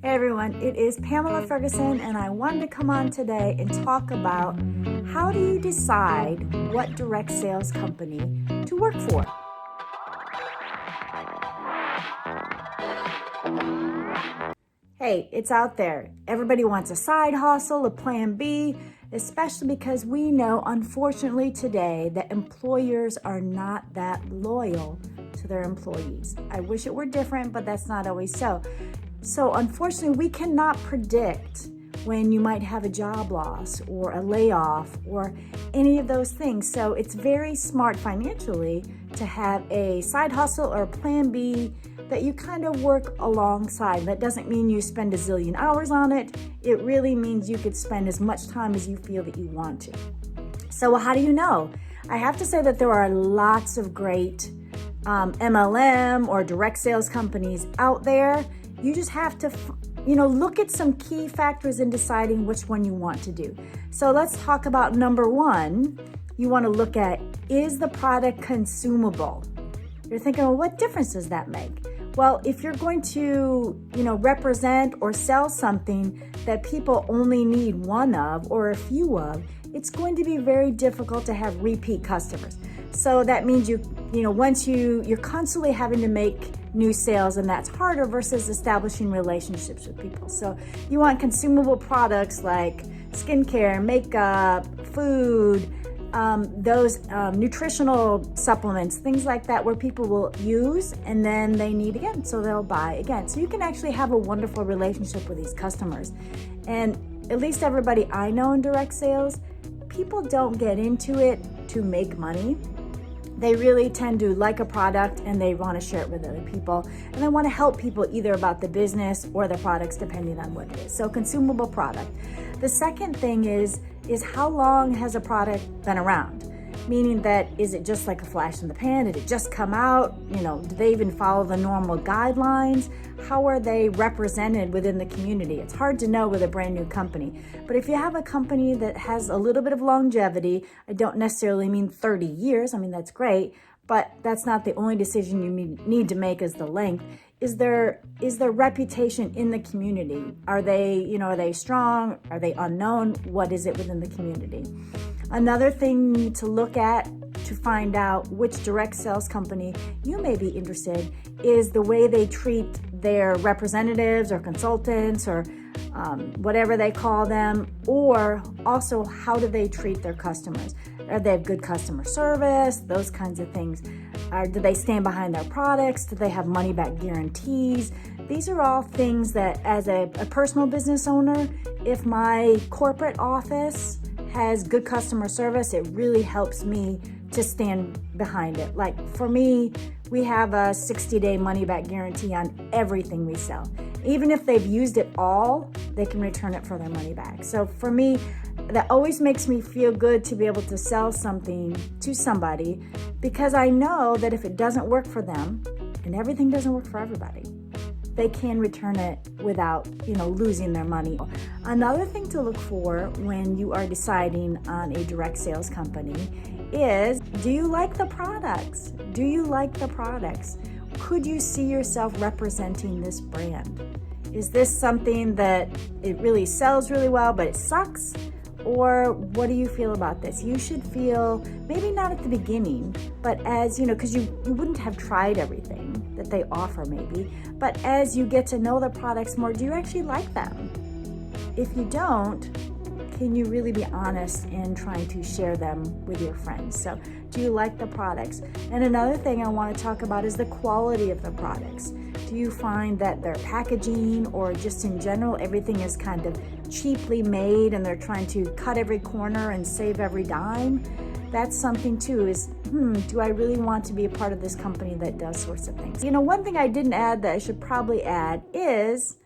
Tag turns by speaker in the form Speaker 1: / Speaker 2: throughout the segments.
Speaker 1: Hey everyone, it is Pamela Ferguson, and I wanted to come on today and talk about how do you decide what direct sales company to work for. Hey, it's out there. Everybody wants a side hustle, a plan B, especially because we know, unfortunately, today that employers are not that loyal to their employees. I wish it were different, but that's not always so. So unfortunately, we cannot predict when you might have a job loss or a layoff or any of those things. So it's very smart financially to have a side hustle or a plan B that you kind of work alongside. That doesn't mean you spend a zillion hours on it. It really means you could spend as much time as you feel that you want to. So how do you know? I have to say that there are lots of great MLM or direct sales companies out there. You just have to, look at some key factors in deciding which one you want to do. So let's talk about number one. You want to look at, is the product consumable? You're thinking, well, what difference does that make? Well, if you're going to, represent or sell something that people only need one of or a few of, it's going to be very difficult to have repeat customers. So that means once you're constantly having to make new sales, and that's harder versus establishing relationships with people. So you want consumable products like skincare, makeup, food, those nutritional supplements, things like that, where people will use and then they need again, so they'll buy again. So you can actually have a wonderful relationship with these customers. And at least everybody I know in direct sales, people don't get into it to make money. They really tend to like a product and they want to share it with other people. And they want to help people either about the business or the products, depending on what it is. So consumable product. The second thing is how long has a product been around? Meaning that, is it just like a flash in the pan? Did it just come out? Do they even follow the normal guidelines? How are they represented within the community? It's hard to know with a brand new company. But if you have a company that has a little bit of longevity, I don't necessarily mean 30 years. I mean, that's great, but that's not the only decision you need to make is the length. Is their reputation in the community? Are they strong? Are they unknown? What is it within the community? Another thing you need to look at to find out which direct sales company you may be interested is the way they treat their representatives or consultants or whatever they call them, or also how do they treat their customers? Do they have good customer service? Those kinds of things. Do they stand behind their products? Do they have money back guarantees? These are all things that, as a personal business owner, if my corporate office has good customer service, it really helps me to stand behind it. Like for me, we have a 60-day money back guarantee on everything we sell. Even if they've used it all, they can return it for their money back. So for me, that always makes me feel good to be able to sell something to somebody, because I know that if it doesn't work for them, and everything doesn't work for everybody, they can return it without, losing their money. Another thing to look for when you are deciding on a direct sales company is, do you like the products? Do you like the products? Could you see yourself representing this brand? Is this something that it really sells really well, but it sucks? Or what do you feel about this? You should feel, maybe not at the beginning, but as, because you wouldn't have tried everything that they offer maybe, but as you get to know the products more, do you actually like them? If you don't, can you really be honest in trying to share them with your friends? So do you like the products? And another thing I want to talk about is the quality of the products. Do you find that their packaging, or just in general, everything is kind of cheaply made and they're trying to cut every corner and save every dime? That's something too, is, do I really want to be a part of this company that does sorts of things? One thing I didn't add that I should probably add is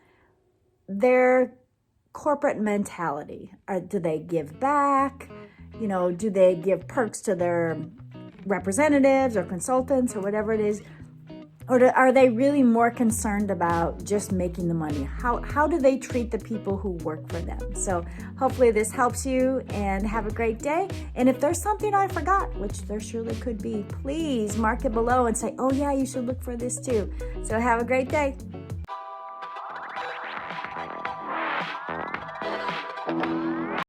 Speaker 1: their corporate mentality. Do they give back? Do they give perks to their representatives or consultants or whatever it is? Or are they really more concerned about just making the money? How do they treat the people who work for them? So hopefully this helps you, and have a great day. And if there's something I forgot, which there surely could be, please mark it below and say, oh yeah, you should look for this too. So have a great day.